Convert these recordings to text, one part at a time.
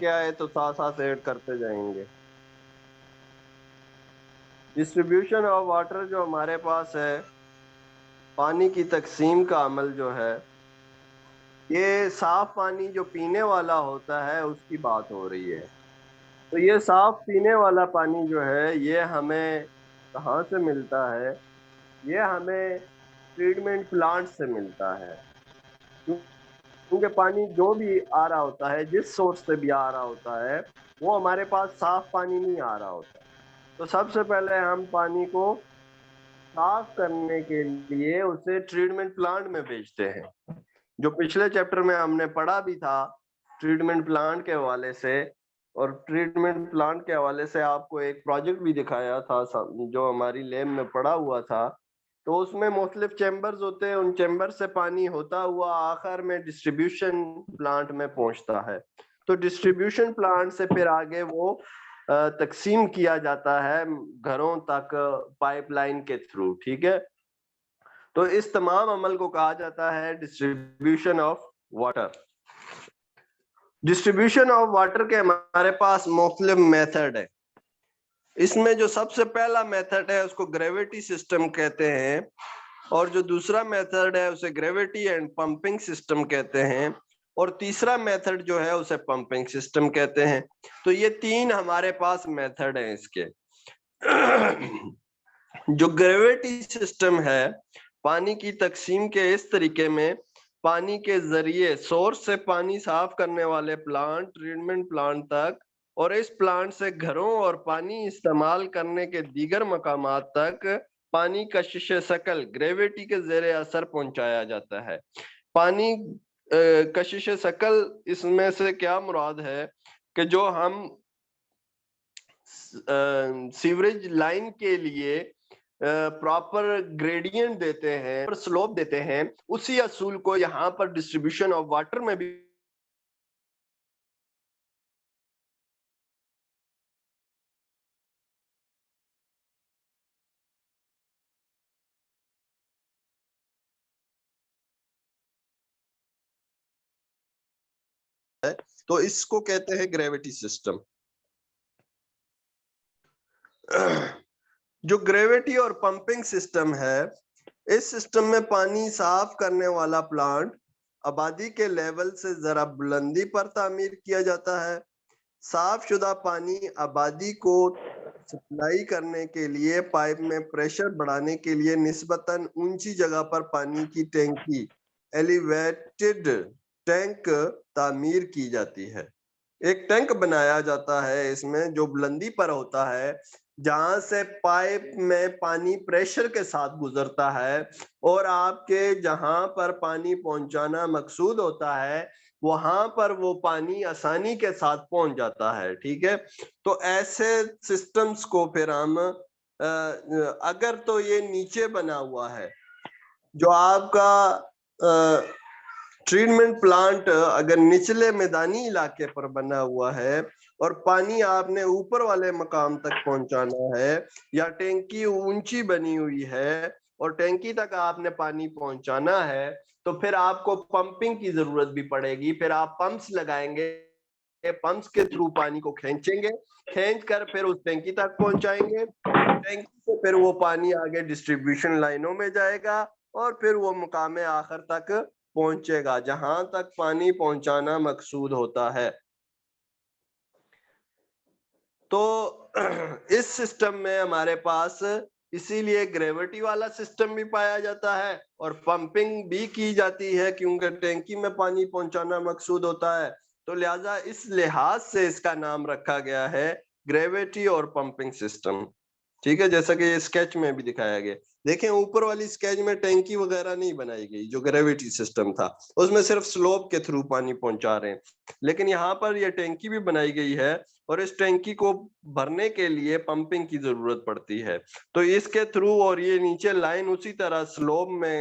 کے آئے تو ساتھ ساتھ ایڈ کرتے جائیں گے. ڈسٹریبیوشن آف واٹر جو ہمارے پاس ہے، پانی کی تقسیم کا عمل جو ہے، یہ صاف پانی جو پینے والا ہوتا ہے اس کی بات ہو رہی ہے. تو یہ صاف پینے والا پانی جو ہے یہ ہمیں کہاں سے ملتا ہے؟ یہ ہمیں ٹریٹمنٹ پلانٹ سے ملتا ہے. کیونکہ پانی جو بھی آ رہا ہوتا ہے، جس سورس سے بھی آ رہا ہوتا ہے، وہ ہمارے پاس صاف پانی نہیں آ رہا ہوتا. تو سب سے پہلے ہم پانی کو صاف کرنے کے لیے اسے ٹریٹمنٹ پلانٹ میں بھیجتے ہیں. جو پچھلے چیپٹر میں ہم نے پڑھا بھی تھا ٹریٹمنٹ پلانٹ کے حوالے سے، اور ٹریٹمنٹ پلانٹ کے حوالے سے آپ کو ایک پروجیکٹ بھی دکھایا تھا جو ہماری لیب میں پڑا ہوا تھا. تو اس میں مختلف چیمبرز ہوتے ہیں، ان چیمبر سے پانی ہوتا ہوا آخر میں ڈسٹریبیوشن پلانٹ میں پہنچتا ہے. تو ڈسٹریبیوشن پلانٹ سے پھر آگے وہ تقسیم کیا جاتا ہے گھروں تک پائپ لائن کے تھرو. ٹھیک ہے، تو اس تمام عمل کو کہا جاتا ہے distribution of water. Distribution of water کے ہمارے پاس مختلف میتھڈ ہے. اس میں جو سب سے پہلا میتھڈ ہے اس کو گریویٹی سسٹم کہتے ہیں، اور جو دوسرا میتھڈ ہے اسے گریویٹی اینڈ پمپنگ سسٹم کہتے ہیں، اور تیسرا میتھڈ جو ہے اسے پمپنگ سسٹم کہتے ہیں. تو یہ تین ہمارے پاس میتھڈ ہیں اس کے. جو گریویٹی سسٹم ہے، پانی کی تقسیم کے اس طریقے میں پانی کے ذریعے سورس سے پانی صاف کرنے والے پلانٹ، ٹریٹمنٹ پلانٹ تک، اور اس پلانٹ سے گھروں اور پانی استعمال کرنے کے دیگر مقامات تک پانی کشش ثقل گریویٹی کے زیر اثر پہنچایا جاتا ہے. پانی کشش ثقل اس میں سے کیا مراد ہے کہ جو ہم سیوریج لائن کے لیے پراپر گریڈینٹ دیتے ہیں، سلوپ دیتے ہیں، اسی اصول کو یہاں پر ڈسٹریبیوشن آف واٹر میں بھی ہے. تو اس کو کہتے ہیں گریویٹی سسٹم. جو گریویٹی اور پمپنگ سسٹم ہے، اس سسٹم میں پانی صاف کرنے والا پلانٹ آبادی کے لیول سے ذرا بلندی پر تعمیر کیا جاتا ہے. صاف شدہ پانی آبادی کو سپلائی کرنے کے لیے پائپ میں پریشر بڑھانے کے لیے نسبتاً اونچی جگہ پر پانی کی ٹینکی ایلیویٹڈ ٹینک تعمیر کی جاتی ہے. ایک ٹینک بنایا جاتا ہے اس میں جو بلندی پر ہوتا ہے، جہاں سے پائپ میں پانی پریشر کے ساتھ گزرتا ہے، اور آپ کے جہاں پر پانی پہنچانا مقصود ہوتا ہے وہاں پر وہ پانی آسانی کے ساتھ پہنچ جاتا ہے. ٹھیک ہے، تو ایسے سسٹمز کو پھر ہم اگر تو یہ نیچے بنا ہوا ہے، جو آپ کا ٹریٹمنٹ پلانٹ اگر نچلے میدانی علاقے پر بنا ہوا ہے اور پانی آپ نے اوپر والے مقام تک پہنچانا ہے، یا ٹینکی اونچی بنی ہوئی ہے اور ٹینکی تک آپ نے پانی پہنچانا ہے، تو پھر آپ کو پمپنگ کی ضرورت بھی پڑے گی. پھر آپ پمپس لگائیں گے، پمپس کے تھرو پانی کو کھینچیں گے، کھینچ کر پھر اس ٹینکی تک پہنچائیں گے. ٹینکی سے پھر وہ پانی آگے ڈسٹریبیوشن لائنوں میں جائے گا، اور پھر وہ مقام آخر تک پہنچے گا جہاں تک پانی پہنچانا مقصود ہوتا ہے. تو اس سسٹم میں ہمارے پاس اسی لیے گریویٹی والا سسٹم بھی پایا جاتا ہے اور پمپنگ بھی کی جاتی ہے، کیونکہ ٹینکی میں پانی پہنچانا مقصود ہوتا ہے. تو لہٰذا اس لحاظ سے اس کا نام رکھا گیا ہے گریویٹی اور پمپنگ سسٹم. ٹھیک ہے، جیسا کہ یہ اسکیچ میں بھی دکھایا گیا. دیکھیں اوپر والی اسکیچ میں ٹینکی وغیرہ نہیں بنائی گئی، جو گریویٹی سسٹم تھا اس میں صرف سلوپ کے تھرو پانی پہنچا رہے ہیں، لیکن یہاں پر یہ ٹینکی بھی بنائی گئی ہے، اور اس ٹینکی کو بھرنے کے لیے پمپنگ کی ضرورت پڑتی ہے. تو اس کے تھرو، اور یہ نیچے لائن اسی طرح سلوپ میں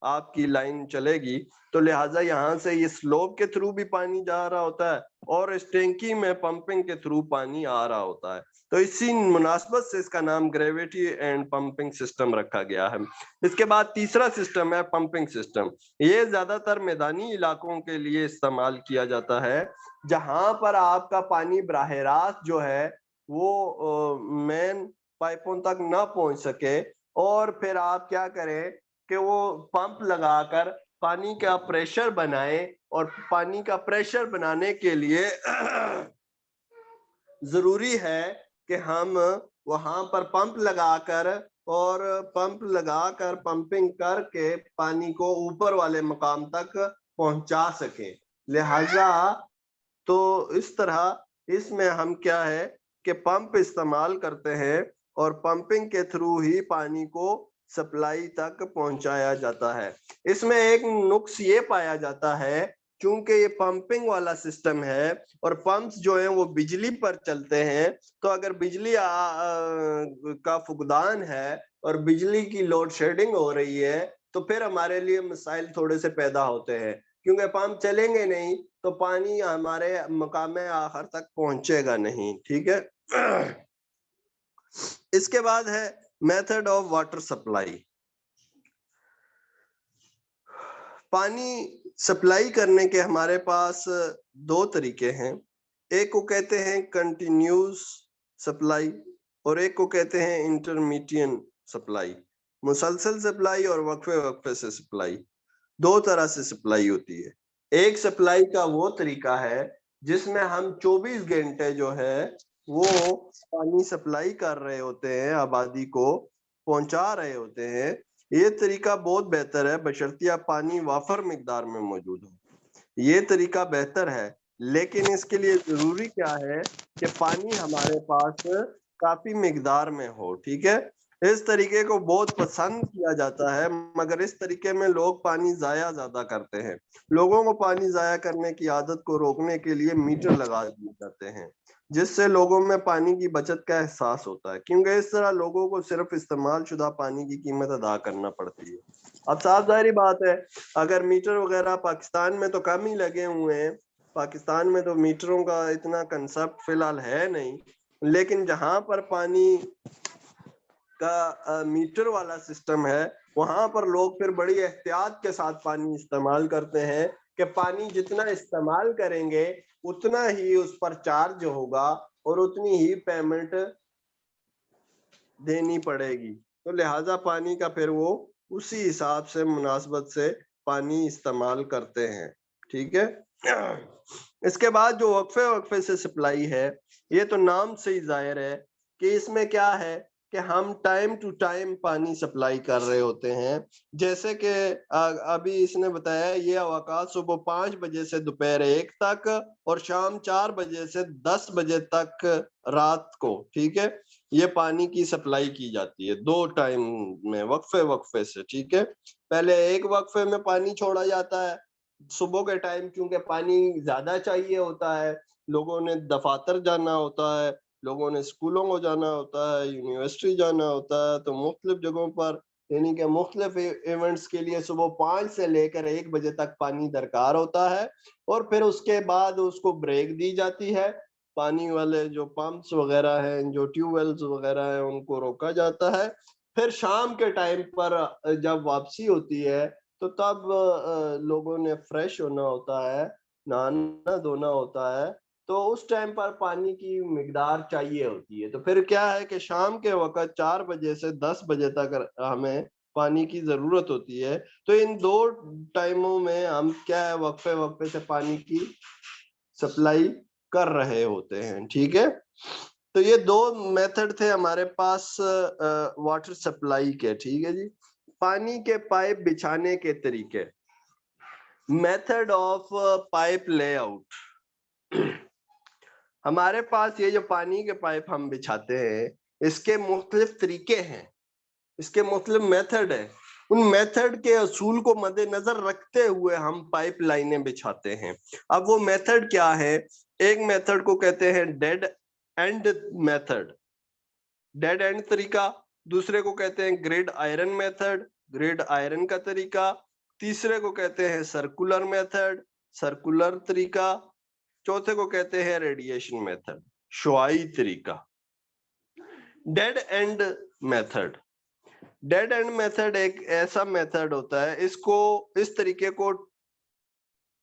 آپ کی لائن چلے گی تو لہٰذا یہاں سے یہ سلوپ کے تھرو بھی پانی جا رہا ہوتا ہے اور اس ٹینکی میں پمپنگ کے تھرو پانی آ رہا ہوتا ہے. تو اسی مناسبت سے اس کا نام گریویٹی اینڈ پمپنگ سسٹم رکھا گیا ہے. اس کے بعد تیسرا سسٹم ہے پمپنگ سسٹم. یہ زیادہ تر میدانی علاقوں کے لیے استعمال کیا جاتا ہے جہاں پر آپ کا پانی براہ راست جو ہے وہ مین پائپوں تک نہ پہنچ سکے اور پھر آپ کیا کریں کہ وہ پمپ لگا کر پانی کا پریشر بنائے اور پانی کا پریشر بنانے کے لیے ضروری ہے کہ ہم وہاں پر پمپ لگا کر اور پمپنگ کر کے پانی کو اوپر والے مقام تک پہنچا سکیں. لہذا تو اس طرح اس میں ہم کیا ہے کہ پمپ استعمال کرتے ہیں اور پمپنگ کے تھرو ہی پانی کو سپلائی تک پہنچایا جاتا ہے. اس میں ایک نقص یہ پایا جاتا ہے چونکہ یہ پمپنگ والا سسٹم ہے اور پمپس جو ہیں وہ بجلی پر چلتے ہیں تو اگر بجلی کا فقدان ہے اور بجلی کی لوڈ شیڈنگ ہو رہی ہے تو پھر ہمارے لیے مسائل تھوڑے سے پیدا ہوتے ہیں کیونکہ پمپ چلیں گے نہیں تو پانی ہمارے مقام آخر تک پہنچے گا نہیں. ٹھیک ہے. اس کے بعد ہے میتھڈ آف واٹر سپلائی. پانی سپلائی کرنے کے ہمارے پاس دو طریقے ہیں. ایک کو کہتے ہیں کنٹینیوس سپلائی اور ایک کو کہتے ہیں انٹرمیڈین سپلائی. مسلسل سپلائی اور وقفے وقفے سے سپلائی. دو طرح سے سپلائی ہوتی ہے. ایک سپلائی کا وہ طریقہ ہے جس میں ہم 24 گھنٹے جو ہے وہ پانی سپلائی کر رہے ہوتے ہیں, آبادی کو پہنچا رہے ہوتے ہیں. یہ طریقہ بہت بہتر ہے بشرطیہ پانی وافر مقدار میں موجود ہو. یہ طریقہ بہتر ہے لیکن اس کے لیے ضروری کیا ہے کہ پانی ہمارے پاس کافی مقدار میں ہو. ٹھیک ہے. اس طریقے کو بہت پسند کیا جاتا ہے مگر اس طریقے میں لوگ پانی ضائع زیادہ کرتے ہیں. لوگوں کو پانی ضائع کرنے کی عادت کو روکنے کے لیے میٹر لگا دیے جاتے ہیں جس سے لوگوں میں پانی کی بچت کا احساس ہوتا ہے کیونکہ اس طرح لوگوں کو صرف استعمال شدہ پانی کی قیمت ادا کرنا پڑتی ہے. اب صاف ظاہری بات ہے اگر میٹر وغیرہ پاکستان میں تو کم ہی لگے ہوئے ہیں, پاکستان میں تو میٹروں کا اتنا کنسپٹ فی الحال ہے نہیں, لیکن جہاں پر پانی کا میٹر والا سسٹم ہے وہاں پر لوگ پھر بڑی احتیاط کے ساتھ پانی استعمال کرتے ہیں کہ پانی جتنا استعمال کریں گے اتنا ہی اس پر چارج ہوگا اور اتنی ہی پیمنٹ دینی پڑے گی. تو لہذا پانی کا پھر وہ اسی حساب سے مناسبت سے پانی استعمال کرتے ہیں. ٹھیک ہے. اس کے بعد جو وقفے وقفے سے سپلائی ہے یہ تو نام سے ہی ظاہر ہے کہ اس میں کیا ہے کہ ہم ٹائم ٹو ٹائم پانی سپلائی کر رہے ہوتے ہیں. جیسے کہ ابھی اس نے بتایا یہ اوقات صبح 5 بجے سے دوپہر 1 تک اور شام 4 بجے سے 10 بجے تک رات کو. ٹھیک ہے. یہ پانی کی سپلائی کی جاتی ہے 2 ٹائم میں وقفے وقفے سے. ٹھیک ہے. پہلے ایک وقفے میں پانی چھوڑا جاتا ہے صبح کے ٹائم کیونکہ پانی زیادہ چاہیے ہوتا ہے, لوگوں نے دفاتر جانا ہوتا ہے, لوگوں نے اسکولوں کو جانا ہوتا ہے, یونیورسٹی جانا ہوتا ہے, تو مختلف جگہوں پر یعنی کہ مختلف ایونٹس کے لیے صبح 5 سے لے کر 1 بجے تک پانی درکار ہوتا ہے اور پھر اس کے بعد اس کو بریک دی جاتی ہے. پانی والے جو پمپس وغیرہ ہیں جو ٹیوب ویلز وغیرہ ہیں ان کو روکا جاتا ہے. پھر شام کے ٹائم پر جب واپسی ہوتی ہے تو تب لوگوں نے فریش ہونا ہوتا ہے, نہانا دھونا ہوتا ہے, تو اس ٹائم پر پانی کی مقدار چاہیے ہوتی ہے. تو پھر کیا ہے کہ شام کے وقت 4 بجے سے 10 بجے تک ہمیں پانی کی ضرورت ہوتی ہے. تو ان 2 ٹائموں میں ہم کیا ہے وقفے وقفے سے پانی کی سپلائی کر رہے ہوتے ہیں. ٹھیک ہے. تو یہ 2 میتھڈ تھے ہمارے پاس واٹر سپلائی کے. ٹھیک ہے جی. پانی کے پائپ بچھانے کے طریقے. Method of pipe lay out. ہمارے پاس یہ جو پانی کے پائپ ہم بچھاتے ہیں اس کے مختلف طریقے ہیں, اس کے مختلف میتھڈ ہیں. ان میتھڈ کے اصول کو مد نظر رکھتے ہوئے ہم پائپ لائنیں بچھاتے ہیں. اب وہ میتھڈ کیا ہے؟ ایک میتھڈ کو کہتے ہیں dead end method, dead end طریقہ. دوسرے کو کہتے ہیں gridiron method, gridiron کا طریقہ. تیسرے کو کہتے ہیں سرکولر میتھڈ، سرکولر طریقہ، چوتھے کو کہتے ہیں ریڈیشن میتھڈ، شعاعی طریقہ۔ Dead end method, dead end method ایک ایسا میتھڈ ہوتا ہے، اس طریقے کو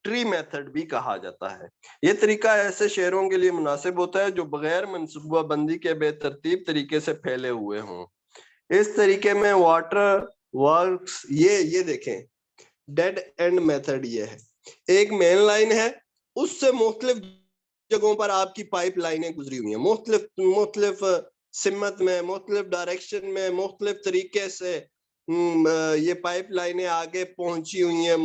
ٹری میتھڈ بھی کہا جاتا ہے۔ یہ طریقہ ایسے شہروں کے لیے مناسب ہوتا ہے جو بغیر منصوبہ بندی کے بے ترتیب طریقے سے پھیلے ہوئے ہوں۔ اس طریقے میں واٹر ورکس، یہ دیکھیں ڈیڈ اینڈ میتھڈ یہ ہے، ایک مین لائن ہے، اس سے مختلف جگہوں پر آپ کی پائپ لائنیں گزری ہوئی ہیں، مختلف سمت میں، مختلف ڈائریکشن میں، مختلف طریقے سے یہ پائپ لائنیں آگے پہنچی ہوئی ہیں،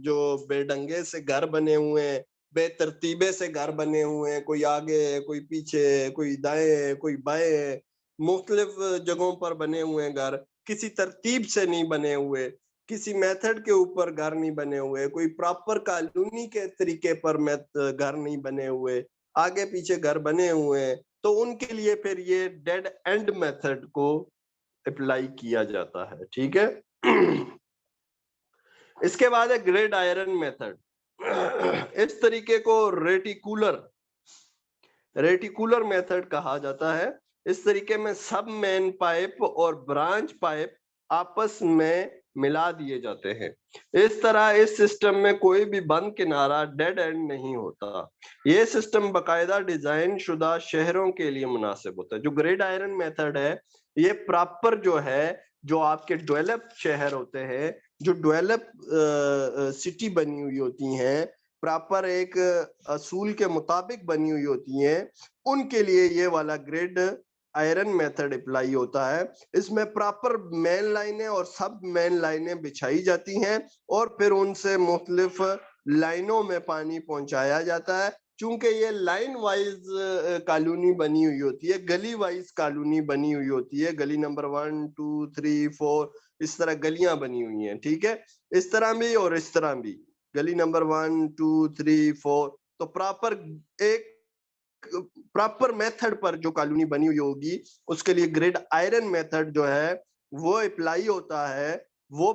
جو بے ڈنگے سے گھر بنے ہوئے ہیں، بے ترتیبے سے گھر بنے ہوئے ہیں، کوئی آگے ہے، کوئی پیچھے ہے، کوئی دائیں ہے، کوئی بائیں ہے، مختلف جگہوں پر بنے ہوئے ہیں گھر، کسی ترتیب سے نہیں بنے ہوئے، کسی میتھڈ کے اوپر گھر نہیں بنے ہوئے، کوئی پراپر کالونی کے طریقے پر گھر نہیں بنے ہوئے، آگے پیچھے گھر بنے ہوئے ہیں، تو ان کے لیے پھر یہ ڈیڈ اینڈ میتھڈ کو اپلائی کیا جاتا ہے، ٹھیک ہے۔ اس کے بعد ہے گریڈ آئرن میتھڈ، اس طریقے کو ریٹیکولر میتھڈ کہا جاتا ہے۔ اس طریقے میں سب مین پائپ اور برانچ پائپ آپس میں ملا دیے جاتے ہیں، اس طرح اس سسٹم میں کوئی بھی بند کنارہ ڈیڈ اینڈ نہیں ہوتا۔ یہ سسٹم باقاعدہ ڈیزائن شدہ شہروں کے لیے مناسب ہوتا ہے۔ جو گریڈ آئرن میتھڈ ہے یہ پراپر جو ہے، جو آپ کے ڈیولپ شہر ہوتے ہیں، جو ڈیولپ سٹی بنی ہوئی ہوتی ہیں، پراپر ایک اصول کے مطابق بنی ہوئی ہوتی ہیں، ان کے لیے یہ والا گریڈ آئرن میتھڈ اپلائی ہوتا ہے۔ اس میں پراپر مین لائنیں اور سب مین لائنیں بچھائی جاتی ہیں اور پھر ان سے مختلف لائنوں میں پانی پہنچایا جاتا ہے۔ چونکہ یہ لائن وائز کالونی بنی ہوئی ہوتی ہے، گلی وائز کالونی بنی ہوئی ہوتی ہے، گلی نمبر 1 2 3 4 اس طرح گلیاں بنی ہوئی ہیں، ٹھیک ہے، اس طرح بھی اور اس طرح بھی، گلی نمبر 1 2 3 4، تو پراپر میتھڈ پر جو کالونی بنی ہوئی ہوگی اس کے لیے گریڈ آئرن میتھڈ جو ہے وہ اپلائی ہوتا ہے، وہ